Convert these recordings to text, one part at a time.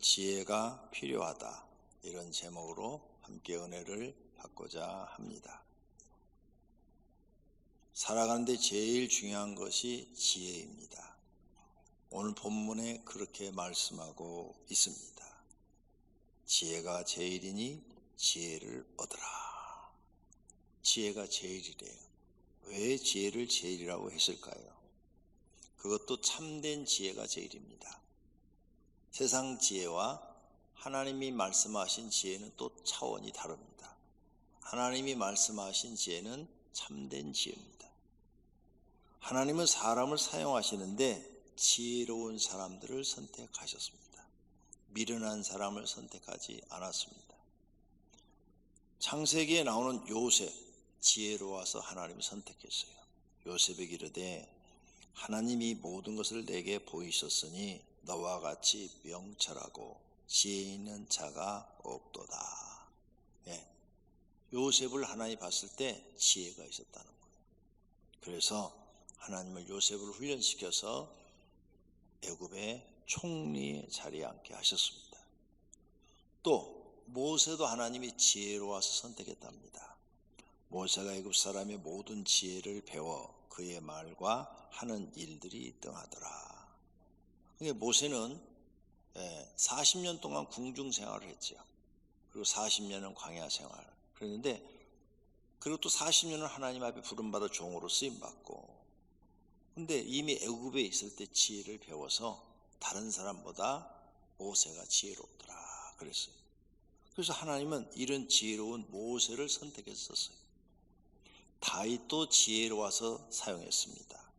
지혜가 필요하다, 이런 제목으로 함께 은혜를 받고자 합니다. 살아가는데 제일 중요한 것이 지혜입니다. 오늘 본문에 그렇게 말씀하고 있습니다. 지혜가 제일이니 지혜를 얻으라. 지혜가 제일이래요. 왜 지혜를 제일이라고 했을까요? 그것도 참된 지혜가 제일입니다. 세상 지혜와 하나님이 말씀하신 지혜는 또 차원이 다릅니다. 하나님이 말씀하신 지혜는 참된 지혜입니다. 하나님은 사람을 사용하시는데 지혜로운 사람들을 선택하셨습니다. 미련한 사람을 선택하지 않았습니다. 창세기에 나오는 요셉, 지혜로워서 하나님이 선택했어요. 요셉에게 이르되 하나님이 모든 것을 내게 보이셨으니 너와 같이 명철하고 지혜 있는 자가 없도다. 요셉을 하나님이 봤을 때 지혜가 있었다는 거예요. 그래서 하나님은 요셉을 훈련시켜서 애굽의 총리의 자리에 앉게 하셨습니다. 또 모세도 하나님이 지혜로워서 선택했답니다. 모세가 애굽 사람의 모든 지혜를 배워 그의 말과 하는 일들이 등하더라. 모세는 40년 동안 궁중 생활을 했죠. 그리고 40년은 광야 생활. 그랬는데, 그리고 또 40년은 하나님 앞에 부름받아 종으로 쓰임받고, 근데 이미 애굽에 있을 때 지혜를 배워서 다른 사람보다 모세가 지혜롭더라 그랬어요. 그래서 하나님은 이런 지혜로운 모세를 선택했었어요. 다윗도 지혜로워서 사용했습니다.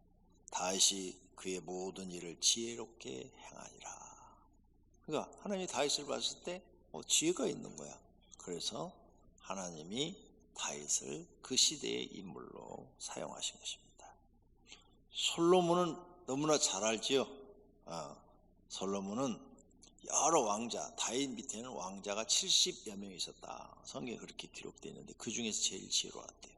다윗이 그의 모든 일을 지혜롭게 행하니라. 그러니까 하나님이 다윗을 봤을 때 지혜가 있는 거야. 그래서 하나님이 다윗을 그 시대의 인물로 사용하신 것입니다. 솔로몬은 너무나 잘 알지요. 솔로몬은 여러 왕자, 다윗 밑에는 왕자가 70여 명 있었다. 성경에 그렇게 기록되어 있는데 그 중에서 제일 지혜로웠대요.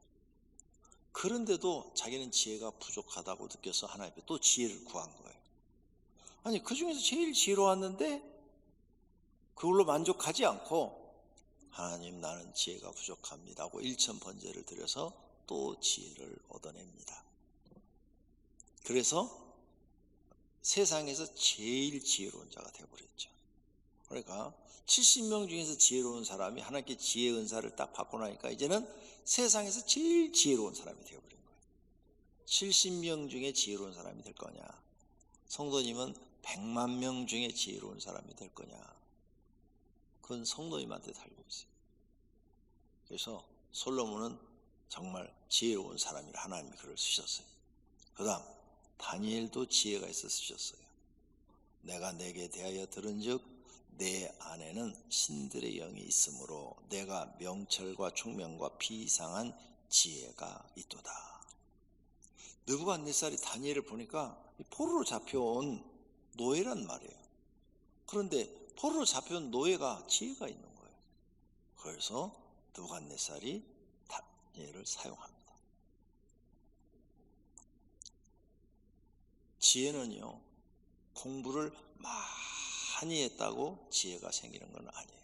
그런데도 자기는 지혜가 부족하다고 느껴서 하나님 앞에 또 지혜를 구한 거예요. 아니, 그 중에서 제일 지혜로웠는데 그걸로 만족하지 않고 하나님, 나는 지혜가 부족합니다 하고 일천번제를 드려서 또 지혜를 얻어냅니다. 그래서 세상에서 제일 지혜로운 자가 되어버렸죠. 그러니까 70명 중에서 지혜로운 사람이 하나님께 지혜 은사를 딱 받고 나니까 이제는 세상에서 제일 지혜로운 사람이 되어버린 거예요. 70명 중에 지혜로운 사람이 될 거냐, 성도님은 100만 명 중에 지혜로운 사람이 될 거냐, 그건 성도님한테 달려 있어요. 그래서 솔로몬은 정말 지혜로운 사람이라 하나님이 그를 쓰셨어요. 그 다음 다니엘도 지혜가 있어 쓰셨어요. 내가 내게 대하여 들은즉 내 안에는 신들의 영이 있으므로 내가 명철과 총명과 비상한 지혜가 있도다. 느부갓네살이 다니엘을 보니까 포로로 잡혀온 노예란 말이에요. 그런데 포로로 잡혀온 노예가 지혜가 있는 거예요. 그래서 느부갓네살이 다니엘을 사용합니다. 지혜는요, 공부를 많이 했다고 지혜가 생기는 건 아니에요.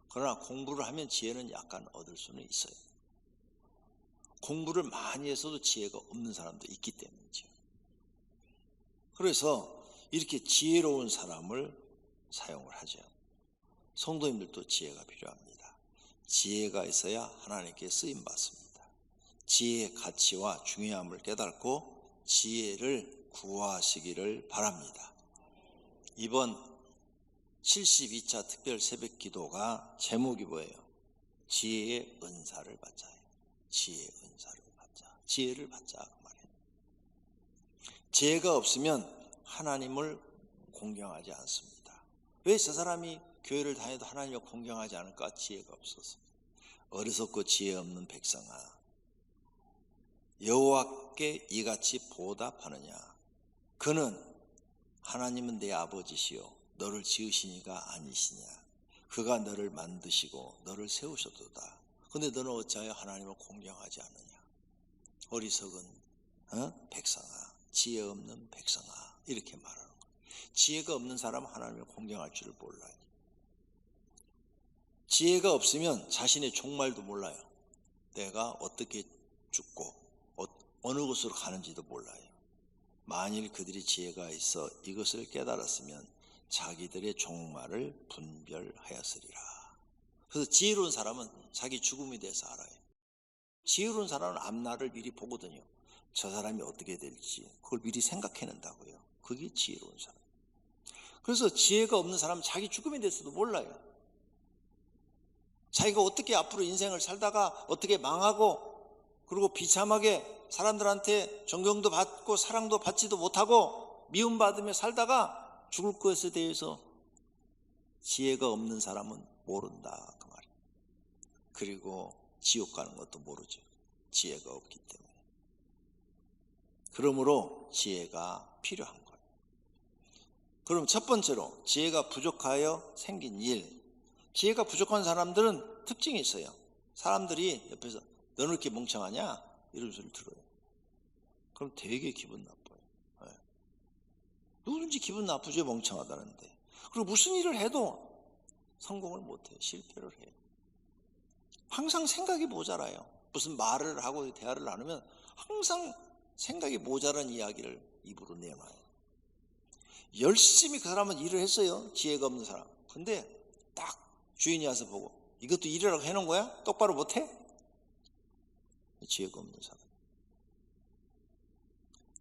그러나 공부를 하면 지혜는 약간 얻을 수는 있어요. 공부를 많이 했어도 지혜가 없는 사람도 있기 때문이죠. 그래서 이렇게 지혜로운 사람을 사용을 하죠. 성도님들도 지혜가 필요합니다. 지혜가 있어야 하나님께 쓰임받습니다. 지혜의 가치와 중요함을 깨닫고 지혜를 구하시기를 바랍니다. 이번 72차 특별 새벽 기도가 제목이 뭐예요? 지혜의 은사를 받자예요. 지혜의 은사를 받자. 지혜를 받자 그 말이에요. 지혜가 없으면 하나님을 공경하지 않습니다. 왜 저 사람이 교회를 다녀도 하나님을 공경하지 않을까? 지혜가 없어서. 어리석고 지혜 없는 백성아, 여호와께 이같이 보답하느냐? 그는 하나님은 내 아버지시요 너를 지으시니가 아니시냐? 그가 너를 만드시고 너를 세우셨도다. 근데 너는 어찌하여 하나님을 공경하지 않느냐? 어리석은 백성아, 지혜 없는 백성아, 이렇게 말하는 거예요. 지혜가 없는 사람은 하나님을 공경할 줄을 몰라요. 지혜가 없으면 자신의 종말도 몰라요. 내가 어떻게 죽고 어느 곳으로 가는지도 몰라요. 만일 그들이 지혜가 있어 이것을 깨달았으면 자기들의 종말을 분별하였으리라. 그래서 지혜로운 사람은 자기 죽음에 대해서 알아요. 지혜로운 사람은 앞날을 미리 보거든요. 저 사람이 어떻게 될지 그걸 미리 생각해낸다고요. 그게 지혜로운 사람. 그래서 지혜가 없는 사람은 자기 죽음에 대해서도 몰라요. 자기가 어떻게 앞으로 인생을 살다가 어떻게 망하고 그리고 비참하게 사람들한테 존경도 받고 사랑도 받지도 못하고 미움받으며 살다가 죽을 것에 대해서 지혜가 없는 사람은 모른다 그 말이에요. 그리고 지옥 가는 것도 모르죠. 지혜가 없기 때문에. 그러므로 지혜가 필요한 거예요. 그럼 첫 번째로 지혜가 부족하여 생긴 일. 지혜가 부족한 사람들은 특징이 있어요. 사람들이 옆에서 너는 이렇게 멍청하냐? 이런 소리를 들어요. 그럼 되게 기분 나빠요. 네. 누구든지 기분 나쁘죠, 멍청하다는데. 그리고 무슨 일을 해도 성공을 못해요. 실패를 해요. 항상 생각이 모자라요. 무슨 말을 하고 대화를 나누면 항상 생각이 모자란 이야기를 입으로 내놔요. 열심히 그 사람은 일을 했어요. 지혜가 없는 사람. 근데 딱 주인이 와서 보고 이것도 일이라고 해놓은 거야? 똑바로 못해? 지혜가 없는 사람.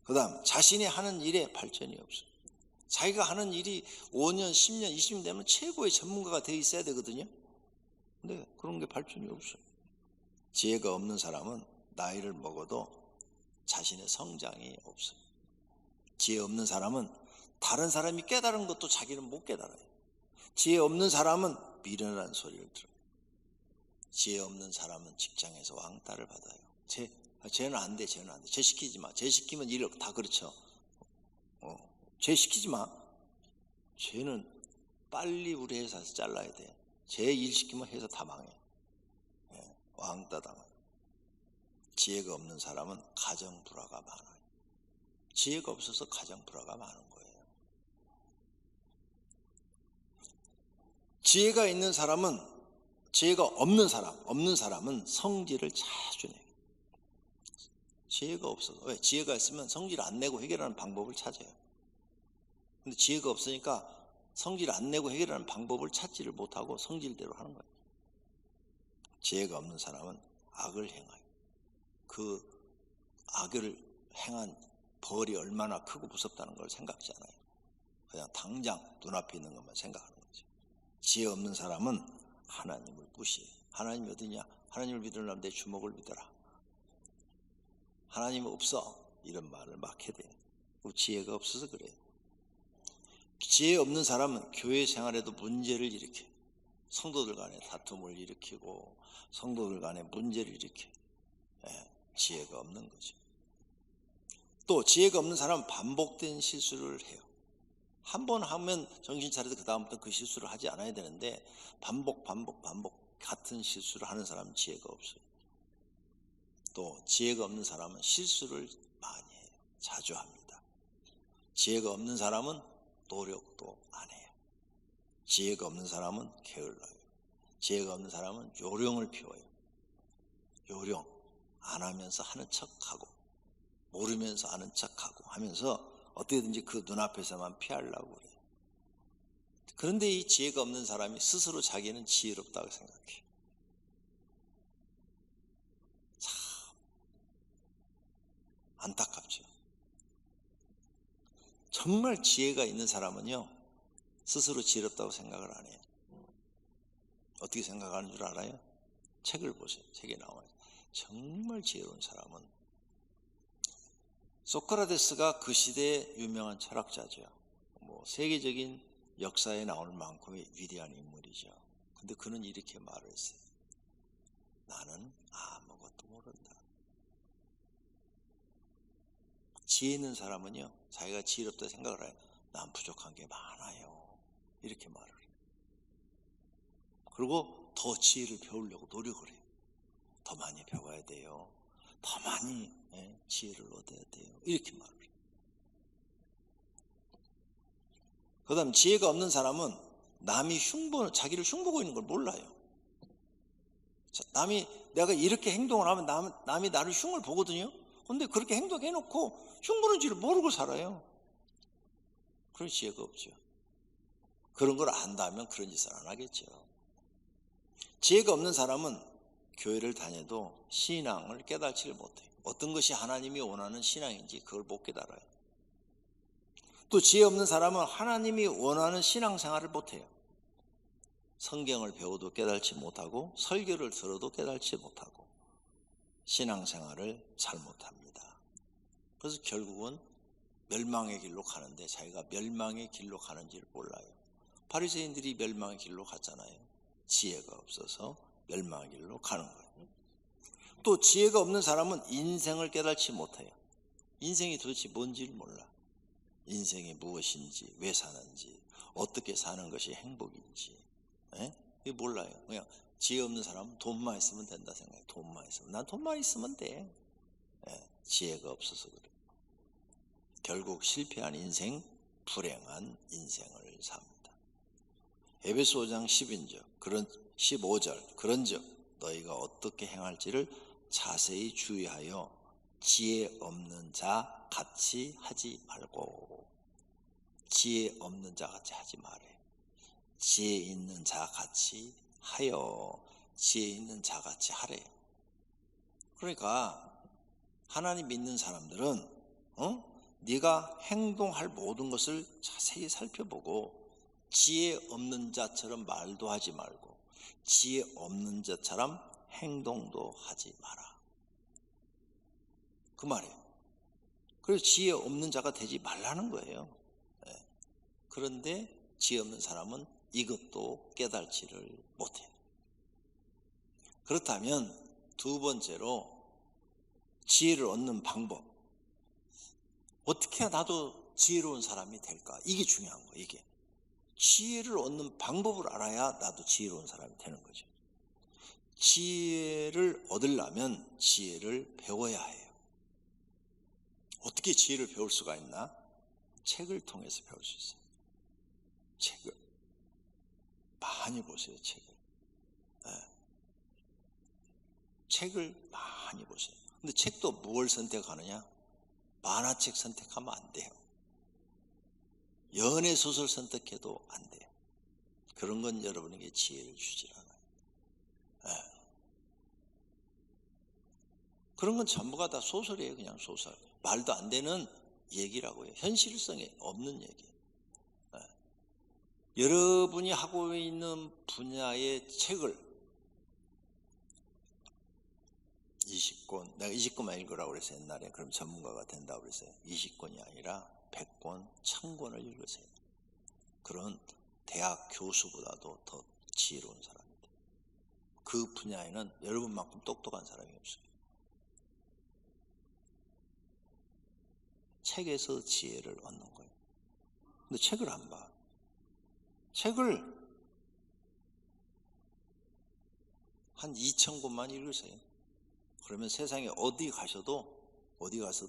그 다음 자신이 하는 일에 발전이 없어요. 자기가 하는 일이 5년, 10년, 20년 되면 최고의 전문가가 되어 있어야 되거든요. 근데 그런 게 발전이 없어요. 지혜가 없는 사람은 나이를 먹어도 자신의 성장이 없어요. 지혜 없는 사람은 다른 사람이 깨달은 것도 자기는 못 깨달아요. 지혜 없는 사람은 미련한 소리를 들어요. 지혜 없는 사람은 직장에서 왕따를 받아요. 쟤는 안 돼, 쟤는 안 돼. 쟤 시키지 마. 쟤 시키면 일 다 그렇죠. 쟤 시키지 마. 쟤는 빨리 우리 회사에서 잘라야 돼. 쟤 일 시키면 회사 다 망해. 왕따 당해요. 지혜가 없는 사람은 가정 불화가 많아요. 지혜가 없어서 가정 불화가 많은 거예요. 지혜가 있는 사람은 지혜가 없는 사람은 성질을 자주 내요. 지혜가 없어서. 왜? 지혜가 있으면 성질 안 내고 해결하는 방법을 찾아요. 근데 지혜가 없으니까 성질 안 내고 해결하는 방법을 찾지를 못하고 성질대로 하는 거예요. 지혜가 없는 사람은 악을 행해요. 그 악을 행한 벌이 얼마나 크고 무섭다는 걸 생각지 않아요. 그냥 당장 눈앞에 있는 것만 생각하는 거죠. 지혜 없는 사람은 하나님을 무시해요. 하나님이 어디냐? 하나님을 믿으려면 내 주먹을 믿어라. 하나님 없어. 이런 말을 막 해야 돼요. 지혜가 없어서 그래요. 지혜 없는 사람은 교회 생활에도 문제를 일으켜요. 성도들 간에 다툼을 일으키고 성도들 간에 문제를 일으켜요. 지혜가 없는 거죠. 또 지혜가 없는 사람은 반복된 실수를 해요. 한 번 하면 정신 차려도 그 다음부터 그 실수를 하지 않아야 되는데 반복 같은 실수를 하는 사람은 지혜가 없어요. 또 지혜가 없는 사람은 실수를 많이 해요. 자주 합니다. 지혜가 없는 사람은 노력도 안 해요. 지혜가 없는 사람은 게을러요. 지혜가 없는 사람은 요령을 피워요. 요령 안 하면서 하는 척하고 모르면서 아는 척하고 하면서 어떻게든지 그 눈앞에서만 피하려고 그래요. 그런데 이 지혜가 없는 사람이 스스로 자기는 지혜롭다고 생각해요. 참 안타깝죠. 정말 지혜가 있는 사람은요 스스로 지혜롭다고 생각을 안 해요. 어떻게 생각하는 줄 알아요? 책을 보세요. 책에 나와요. 정말 지혜로운 사람은 소크라테스가 그 시대의 유명한 철학자죠. 세계적인 역사에 나올 만큼의 위대한 인물이죠. 근데 그는 이렇게 말을 했어요. 나는 아무것도 모른다. 지혜 있는 사람은요 자기가 지혜롭다 생각을 해요. 난 부족한 게 많아요. 이렇게 말을 해요. 그리고 더 지혜를 배우려고 노력을 해요. 더 많이 배워야 돼요. 더 많이 지혜를 얻어야 돼요. 이렇게 말을 해요. 그 다음 지혜가 없는 사람은 남이 자기를 흉보고 있는 걸 몰라요. 남이 내가 이렇게 행동을 하면 남이 나를 흉을 보거든요. 근데 그렇게 행동해놓고 흉보는 줄을 모르고 살아요. 그런 지혜가 없죠. 그런 걸 안다면 그런 짓을 안 하겠죠. 지혜가 없는 사람은 교회를 다녀도 신앙을 깨달지를 못해요. 어떤 것이 하나님이 원하는 신앙인지 그걸 못 깨달아요. 또 지혜 없는 사람은 하나님이 원하는 신앙생활을 못해요. 성경을 배워도 깨달지 못하고 설교를 들어도 깨달지 못하고 신앙생활을 잘 못합니다. 그래서 결국은 멸망의 길로 가는데 자기가 멸망의 길로 가는지를 몰라요. 바리새인들이 멸망의 길로 갔잖아요. 지혜가 없어서 멸망의 길로 가는 거예요. 또 지혜가 없는 사람은 인생을 깨달지 못해요. 인생이 도대체 뭔지를 몰라. 인생이 무엇인지, 왜 사는지, 어떻게 사는 것이 행복인지 이게 몰라요. 그냥 지혜 없는 사람은 돈만 있으면 된다 생각해요. 돈만 있으면, 난 돈만 있으면 돼. 지혜가 없어서 그래. 결국 실패한 인생, 불행한 인생을 삽니다. 에베소 5장 15절 그런즉 너희가 어떻게 행할지를 자세히 주의하여 지혜 없는 자 같이 하지 말고, 지혜 없는 자 같이 하지 말아요. 지혜 있는 자 같이 하여, 지혜 있는 자 같이 하래요. 그러니까 하나님 믿는 사람들은 네가 행동할 모든 것을 자세히 살펴보고 지혜 없는 자처럼 말도 하지 말고 지혜 없는 자처럼 행동도 하지 마라. 그 말이에요. 그래서 지혜 없는 자가 되지 말라는 거예요. 그런데 지혜 없는 사람은 이것도 깨달지를 못해요. 그렇다면 두 번째로 지혜를 얻는 방법, 어떻게 해야 나도 지혜로운 사람이 될까? 이게 중요한 거예요. 이게 지혜를 얻는 방법을 알아야 나도 지혜로운 사람이 되는 거죠. 지혜를 얻으려면 지혜를 배워야 해요. 어떻게 지혜를 배울 수가 있나? 책을 통해서 배울 수 있어요. 책을 많이 보세요. 책을 많이 보세요. 근데 책도 무엇을 선택하느냐? 만화책 선택하면 안 돼요. 연애소설 선택해도 안 돼요. 그런 건 여러분에게 지혜를 주질 않아요. 그런 건 전부가 다 소설이에요. 그냥 소설. 말도 안 되는 얘기라고 해요. 현실성이 없는 얘기. 여러분이 하고 있는 분야의 책을 20권, 내가 20권만 읽으라고 그랬어요. 옛날에. 그럼 전문가가 된다고 그랬어요. 20권이 아니라 100권, 1000권을 읽으세요. 그런 대학 교수보다도 더 지혜로운 사람입니다. 그 분야에는 여러분만큼 똑똑한 사람이 없어요. 책에서 지혜를 얻는 거예요. 근데 책을 안 봐. 책을 한 2000권만 읽으세요. 그러면 세상에 어디 가서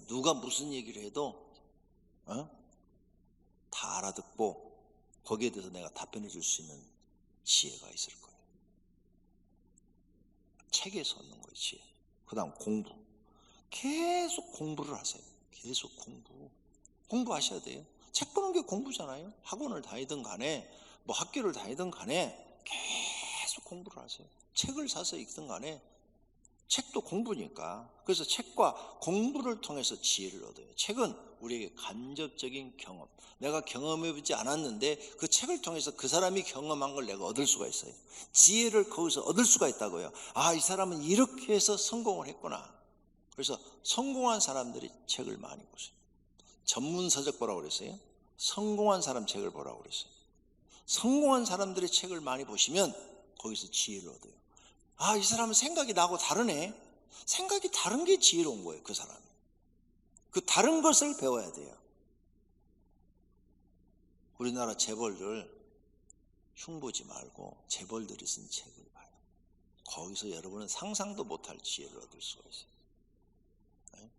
누가 무슨 얘기를 해도 다 알아듣고 거기에 대해서 내가 답변해 줄 수 있는 지혜가 있을 거예요. 책에서 얻는 거예요. 지혜. 그 다음 공부. 계속 공부를 하세요. 계속 공부하셔야 돼요. 책 보는 게 공부잖아요. 학원을 다니든 간에 뭐 학교를 다니든 간에 계속 공부를 하세요. 책을 사서 읽든 간에 책도 공부니까. 그래서 책과 공부를 통해서 지혜를 얻어요. 책은 우리에게 간접적인 경험, 내가 경험해보지 않았는데 그 책을 통해서 그 사람이 경험한 걸 내가 얻을 수가 있어요. 지혜를 거기서 얻을 수가 있다고요. 아, 이 사람은 이렇게 해서 성공을 했구나. 그래서 성공한 사람들이 책을 많이 보세요. 전문서적 보라고 그랬어요. 성공한 사람 책을 보라고 그랬어요. 성공한 사람들의 책을 많이 보시면 거기서 지혜를 얻어요. 아, 이 사람은 생각이 나고 다르네. 생각이 다른 게 지혜로운 거예요. 그 사람이. 그 다른 것을 배워야 돼요. 우리나라 재벌들 흉보지 말고 재벌들이 쓴 책을 봐요. 거기서 여러분은 상상도 못할 지혜를 얻을 수가 있어요. 네?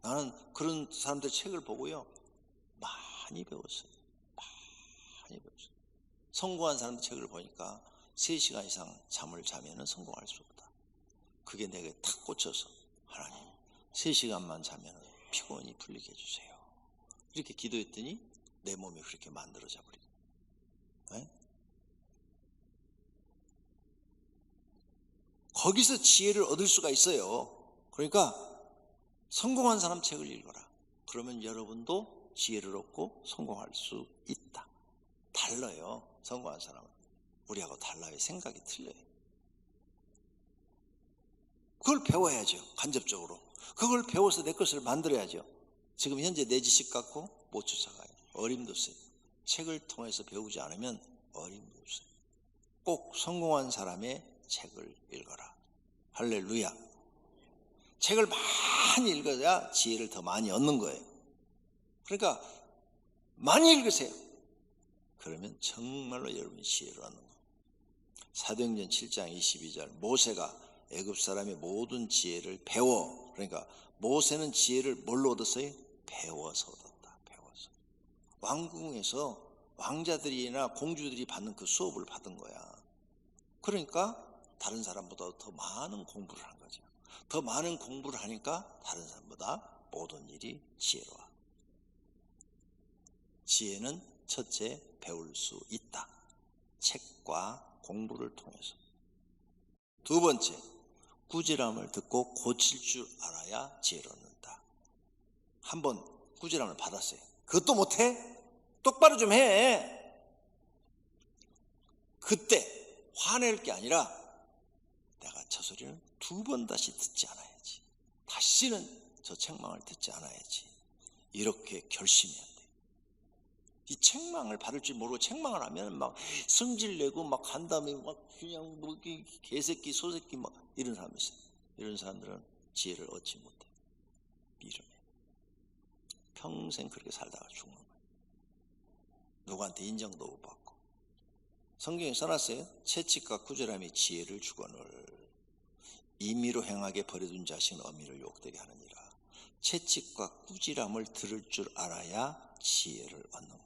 나는 그런 사람들 책을 보고요, 많이 배웠어요. 많이 배웠어요. 성공한 사람들 책을 보니까 3시간 이상 잠을 자면은 성공할 수 없다. 그게 내게 탁 꽂혀서 하나님 3시간만 자면 피곤이 풀리게 해주세요. 이렇게 기도했더니 내 몸이 그렇게 만들어져 버리고. 네? 거기서 지혜를 얻을 수가 있어요. 그러니까 성공한 사람 책을 읽어라. 그러면 여러분도 지혜를 얻고 성공할 수 있다. 달라요. 성공한 사람은 우리하고 달라요. 생각이 틀려요. 그걸 배워야죠. 간접적으로. 그걸 배워서 내 것을 만들어야죠. 지금 현재 내 지식 갖고 못 쫓아가요. 어림도 없어요. 책을 통해서 배우지 않으면 어림도 없어요. 꼭 성공한 사람의 책을 읽어라. 할렐루야. 책을 많이 읽어야 지혜를 더 많이 얻는 거예요. 그러니까 많이 읽으세요. 그러면 정말로 여러분이 지혜를 얻는 거예요. 사도행전 7장 22절 모세가 애굽 사람의 모든 지혜를 배워. 그러니까 모세는 지혜를 뭘로 얻었어요? 배워서 얻었다. 배워서. 왕궁에서 왕자들이나 공주들이 받는 그 수업을 받은 거야. 그러니까 다른 사람보다 더 많은 공부를 한 거죠. 더 많은 공부를 하니까 다른 사람보다 모든 일이 지혜로워. 지혜는 첫째 배울 수 있다. 책과 공부를 통해서. 두 번째, 꾸지람을 듣고 고칠 줄 알아야 지혜를 얻는다. 한번 꾸지람을 받았어요. 그것도 못해? 똑바로 좀 해. 그때 화낼 게 아니라 내가 저 소리는 2번 다시 듣지 않아야지. 다시는 저 책망을 듣지 않아야지. 이렇게 결심해야 돼. 이 책망을 받을 줄 모르고 책망을 하면 막 성질내고 막 간 다음에 막 그냥 뭐 개새끼 소새끼 막 이런 사람이 있어요. 이런 사람들은 지혜를 얻지 못해. 미련해. 평생 그렇게 살다가 죽는 거예요. 누구한테 인정도 못 받고. 성경에 써놨어요. 채찍과 꾸지람이 지혜를 주거늘 임의로 행하게 버려둔 자식은 어미를 욕되게 하느니라. 채찍과 꾸지람을 들을 줄 알아야 지혜를 얻는 거예요.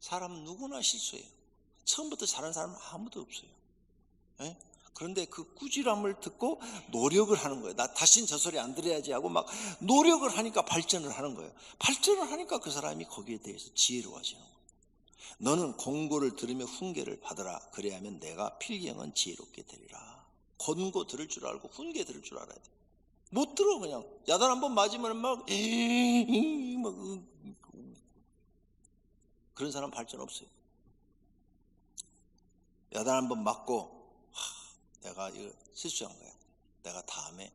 사람은 누구나 실수해요. 처음부터 잘하는 사람은 아무도 없어요. 네? 그런데 그 꾸지람을 듣고 노력을 하는 거예요. 나 다시는 저 소리 안 들어야지 하고 막 노력을 하니까 발전을 하는 거예요. 발전을 하니까 그 사람이 거기에 대해서 지혜로워지는 거예요. 너는 공고를 들으며 훈계를 받으라. 그래야면 내가 필경은 지혜롭게 되리라. 권고 들을 줄 알고 훈계 들을 줄 알아야 돼. 못 들어. 그냥 야단 한번 맞으면 막 그런 사람 발전 없어요. 야단 한번 맞고 내가 이거 실수한 거야. 내가 다음에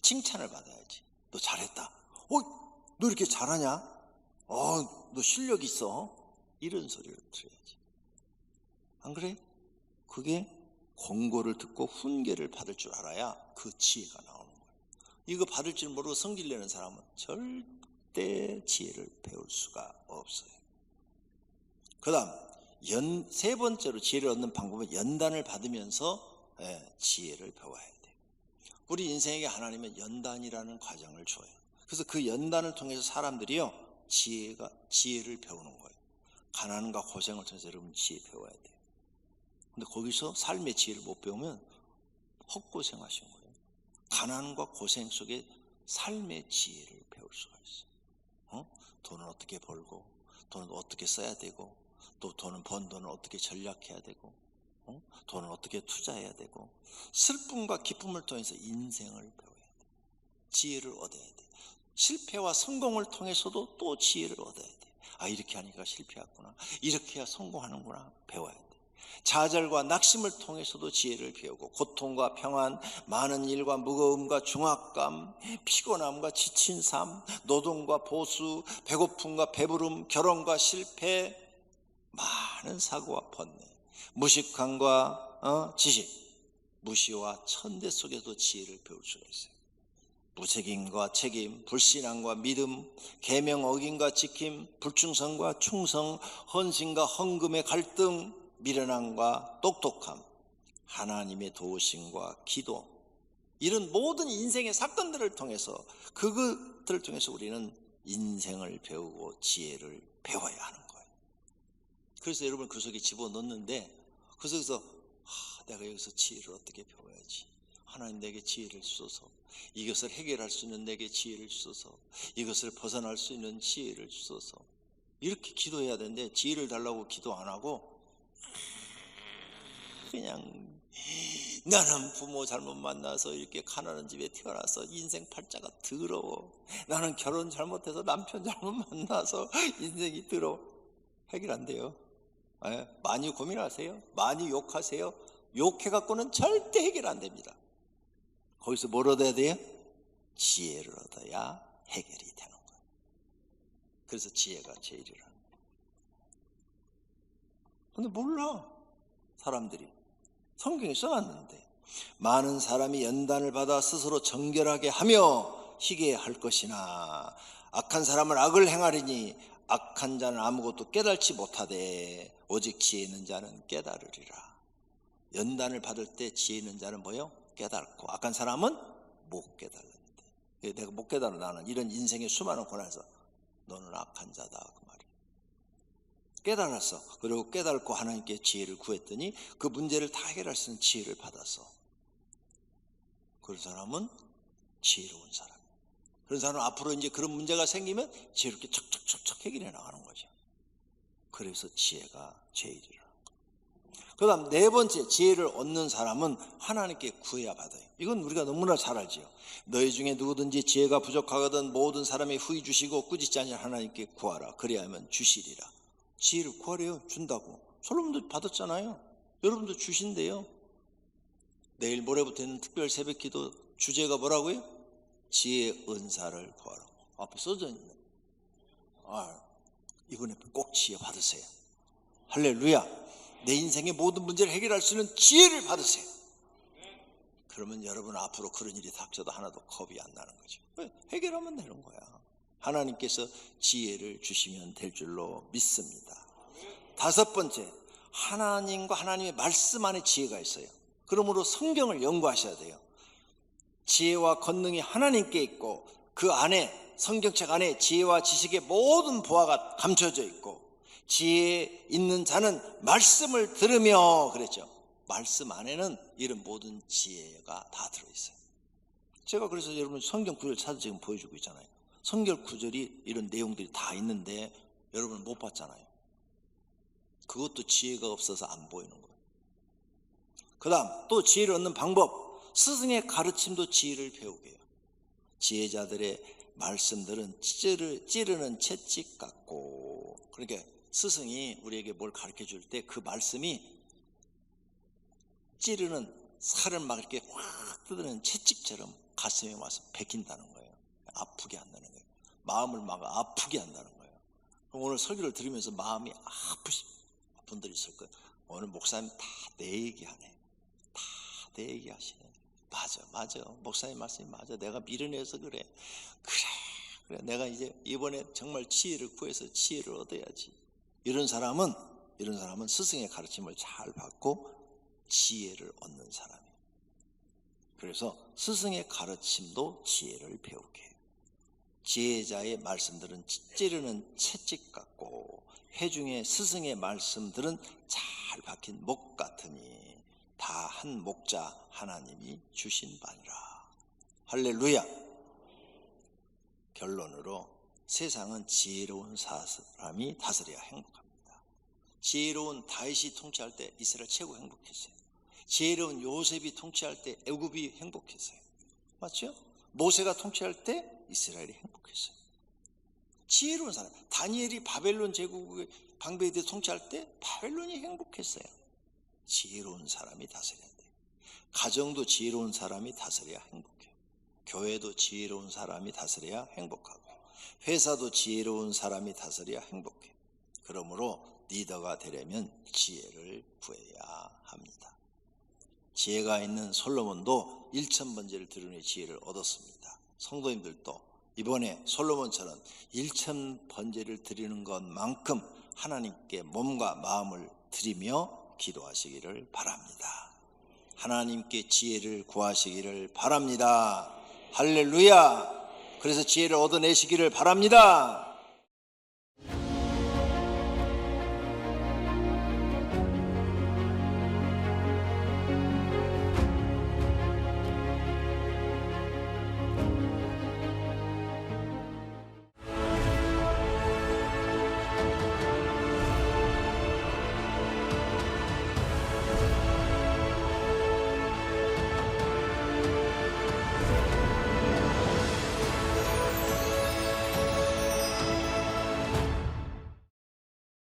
칭찬을 받아야지. 너 잘했다. 너 이렇게 잘하냐? 너 실력 있어. 이런 소리를 들어야지. 안 그래? 그게 공고를 듣고 훈계를 받을 줄 알아야 그 지혜가 나오는 거예요. 이거 받을 줄 모르고 성질내는 사람은 절대 지혜를 배울 수가 없어요. 그 다음 세 번째로 지혜를 얻는 방법은 연단을 받으면서 지혜를 배워야 돼요. 우리 인생에게 하나님은 연단이라는 과정을 줘요. 그래서 그 연단을 통해서 사람들이요 지혜를 배우는 거예요. 가난과 고생을 통해서 여러분 지혜 배워야 돼요. 근데 거기서 삶의 지혜를 못 배우면 헛고생하신 거예요. 가난과 고생 속에 삶의 지혜를 배울 수가 있어요. 돈은 어떻게 벌고, 돈은 어떻게 써야 되고, 또 번 돈을 어떻게 전략해야 되고, 돈을 어떻게 투자해야 되고, 슬픔과 기쁨을 통해서 인생을 배워야 돼요. 지혜를 얻어야 돼요. 실패와 성공을 통해서도 또 지혜를 얻어야 돼요. 이렇게 하니까 실패했구나. 이렇게 해야 성공하는구나. 배워야 돼. 좌절과 낙심을 통해서도 지혜를 배우고 고통과 평안, 많은 일과 무거움과 중압감, 피곤함과 지친 삶, 노동과 보수, 배고픔과 배부름, 결혼과 실패, 많은 사고와 번뇌, 무식함과 지식, 무시와 천대 속에도 지혜를 배울 수가 있어요. 무책임과 책임, 불신앙과 믿음, 계명 어김과 지킴, 불충성과 충성, 헌신과 헌금의 갈등, 미련함과 똑똑함, 하나님의 도우심과 기도, 이런 모든 인생의 사건들을 통해서 그것들을 통해서 우리는 인생을 배우고 지혜를 배워야 하는 거예요. 그래서 여러분 그 속에 집어넣는데 그 속에서 내가 여기서 지혜를 어떻게 배워야지? 하나님 내게 지혜를 주소서. 이것을 해결할 수 있는 내게 지혜를 주소서. 이것을 벗어날 수 있는 지혜를 주소서. 이렇게 기도해야 되는데 지혜를 달라고 기도 안 하고 그냥 나는 부모 잘못 만나서 이렇게 가난한 집에 태어나서 인생 팔자가 더러워. 나는 결혼 잘못해서 남편 잘못 만나서 인생이 더러워. 해결 안 돼요. 많이 고민하세요. 많이 욕하세요. 욕해갖고는 절대 해결 안 됩니다. 거기서 뭘 얻어야 돼요? 지혜를 얻어야 해결이 되는 거예요. 그래서 지혜가 제일이라는 거예요. 근데 몰라 사람들이. 성경에 써놨는데 많은 사람이 연단을 받아 스스로 정결하게 하며 희게 할 것이나 악한 사람은 악을 행하리니 악한 자는 아무것도 깨달지 못하되 오직 지혜 있는 자는 깨달으리라. 연단을 받을 때 지혜 있는 자는 뭐요? 깨달고 악한 사람은 못 깨달는데 내가 못 깨달아 나는 이런 인생의 수많은 고난에서 너는 악한 자다 그 말이에요. 깨달았어. 그리고 깨달고 하나님께 지혜를 구했더니 그 문제를 다 해결할 수 있는 지혜를 받았어. 그런 사람은 지혜로운 사람. 그런 사람은 앞으로 이제 그런 문제가 생기면 지혜롭게 척척척척 해결해 나가는 거죠. 그래서 지혜가 제일이라. 그 다음 네 번째 지혜를 얻는 사람은 하나님께 구해야 받아요. 이건 우리가 너무나 잘 알지요. 너희 중에 누구든지 지혜가 부족하거든 모든 사람이 후히 주시고 꾸짖지 아니할 하나님께 구하라. 그리하면 주시리라. 지혜를 구하래요. 준다고. 솔로몬도 받았잖아요. 여러분도 주신대요. 내일 모레부터 있는 특별 새벽 기도 주제가 뭐라고요? 지혜의 은사를 구하라고. 앞에 써져 있네. 이번에 꼭 지혜 받으세요. 할렐루야. 내 인생의 모든 문제를 해결할 수 있는 지혜를 받으세요. 그러면 여러분 앞으로 그런 일이 닥쳐도 하나도 겁이 안 나는 거죠. 해결하면 되는 거야. 하나님께서 지혜를 주시면 될 줄로 믿습니다. 다섯 번째, 하나님과 하나님의 말씀 안에 지혜가 있어요. 그러므로 성경을 연구하셔야 돼요. 지혜와 권능이 하나님께 있고 그 안에 성경책 안에 지혜와 지식의 모든 보화가 감춰져 있고 지혜 있는 자는 말씀을 들으며 그랬죠. 말씀 안에는 이런 모든 지혜가 다 들어있어요. 제가 그래서 여러분 성경 구절 찾아 지금 보여주고 있잖아요. 성경 구절이 이런 내용들이 다 있는데 여러분 못 봤잖아요. 그것도 지혜가 없어서 안 보이는 거예요. 그 다음 또 지혜를 얻는 방법, 스승의 가르침도 지혜를 배우게 해요. 지혜자들의 말씀들은 찌르는 채찍 같고, 그러니까 스승이 우리에게 뭘 가르쳐 줄 때 그 말씀이 찌르는 살을 막 이렇게 확 뜯어내는 채찍처럼 가슴에 와서 베낀다는 거예요. 아프게 한다는 거예요. 마음을 막 아프게 한다는 거예요. 오늘 설교를 들으면서 마음이 아프신 분들이 있을 거예요. 오늘 목사님 다 내 얘기하네. 다 내 얘기하시네. 맞아. 목사님 말씀이 맞아. 내가 미련해서 그래. 그래. 내가 이제 이번에 정말 지혜를 구해서 지혜를 얻어야지. 이런 사람은 스승의 가르침을 잘 받고 지혜를 얻는 사람이에요. 그래서 스승의 가르침도 지혜를 배우게 해요. 지혜자의 말씀들은 찌르는 채찍 같고 회중의 스승의 말씀들은 잘 박힌 목 같으니 다 한 목자 하나님이 주신 바니라. 할렐루야. 결론으로 세상은 지혜로운 사람이 다스려야 행복합니다. 지혜로운 다윗이 통치할 때 이스라엘 최고 행복했어요. 지혜로운 요셉이 통치할 때 애굽이 행복했어요. 맞죠? 모세가 통치할 때 이스라엘이 행복했어요. 지혜로운 사람. 다니엘이 바벨론 제국의 방배에 통치할 때 바벨론이 행복했어요. 지혜로운 사람이 다스려야 돼요. 가정도 지혜로운 사람이 다스려야 행복해요. 교회도 지혜로운 사람이 다스려야 행복하고 회사도 지혜로운 사람이 다스려야 행복해요. 그러므로 리더가 되려면 지혜를 구해야 합니다. 지혜가 있는 솔로몬도 1000번제를 드리는 지혜를 얻었습니다. 성도님들도 이번에 솔로몬처럼 1000번제를 드리는 것만큼 하나님께 몸과 마음을 드리며 기도하시기를 바랍니다. 하나님께 지혜를 구하시기를 바랍니다. 할렐루야. 그래서 지혜를 얻어내시기를 바랍니다.